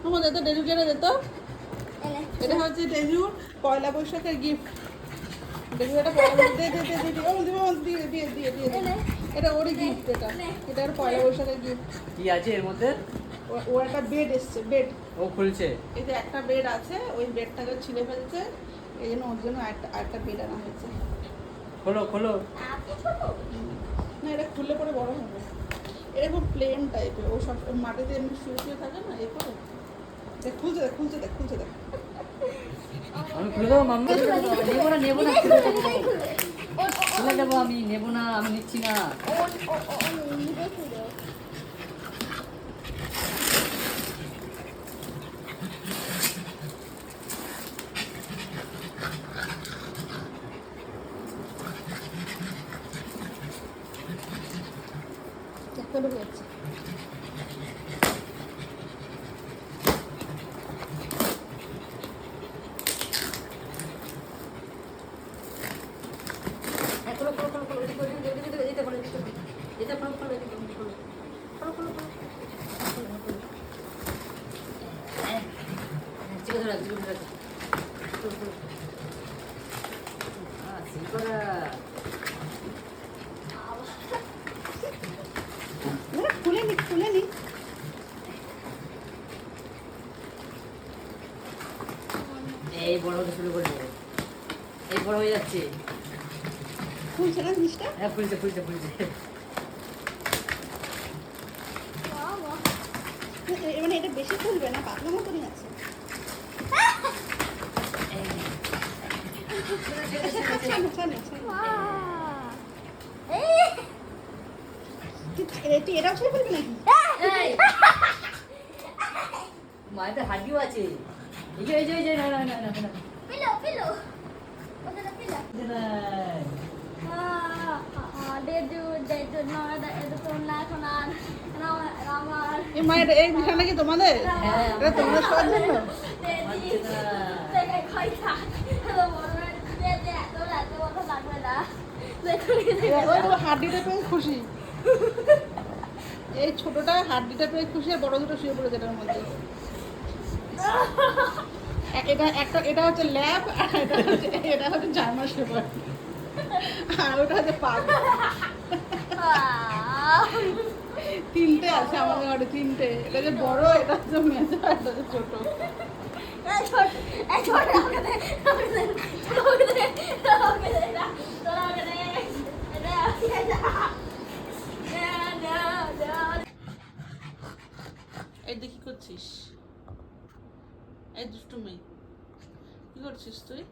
আমাদের তো ডেজু কেটে যেত। এটা হচ্ছে ডেজুর পয়লা বৈশাখের গিফট। ডেজু এটা এটা ওরই গিফট। এটা ওর পয়লা বৈশাখের গিফট। কি আছে এর মধ্যে? ও একটা বেড এসছে, বেড ও খুলছে। এই যে একটা বেড আছে, ওই বেডটাকে ছিঁড়ে ফেলছে, এই জন্য ওর জন্য একটা বেড আনা হয়েছে। খোলো খোলো। না এটা খুললে পরে বড় হবে। এরকম প্লেন টাইপের, ও সব মাটিতে এমনি শুয়ে শুয়ে থাকে না, এ করে দেখ খুলছে দেখ খুলছে দেখ খুলছে দেখ। আমি খুলে দেবো মাম্মা? নেবো না নেবো না, খুলে দেবো আমি, নেবো না, আমি নিচ্ছি না। চলো হয়েছে। খুলে নি খুলে নি। এই বড় হতে শুরু করবে, এই বড় হয়ে যাচ্ছে। খুলছে না জিনিসটা? হ্যাঁ খুলছে খুলছে খুলছে। মানে এটা বেশি খুলবে না, পাতলা মতনই আছে। তুই এটাও ছেড়ে ফেলবি নাকি? মায়ের হাড্ডিও আছে। এই যে এই যে এই যে, না না না না না, পিলো পিলো ওটা পিলো ডেজু ডেজু না এটা তো না কোনার আমার এই মায়ের এই বিছানা কি তোমাদের? এটা তোমাদের সবার জন্য? হাড্ডিটা পেয়ে খুশি, এই ছোটটা হাড্ডিটা পেয়ে খুশি, আর বড় দুটো শুয়ে পড়েছে এটার মধ্যে। এটা হচ্ছে ল্যাব, আর এটা হচ্ছে জার্মান শেফার্ড, আর ওটা হচ্ছে পাগ। তিনটে আছে আমাদের ঘরে, তিনটে। এটা যে বড়, এটা হচ্ছে মেজো, এটা হচ্ছে ছোট। এই দেখি করছিস, এই দুষ্টু মেয়ে কি করছিস তুই?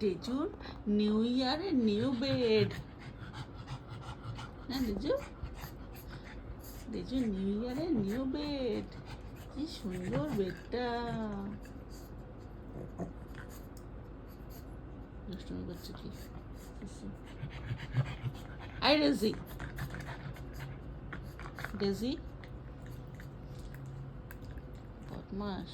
ডেজুর নিউ ইয়ারে নিউ বেড। হ্যাঁ ডেজু, ডেজু নিউ ইয়ারে নিউ বেড। কি সুন্দর বেডটা। দুষ্টুমি করছে কি? আই ডেজি, ডেজি বদমাস।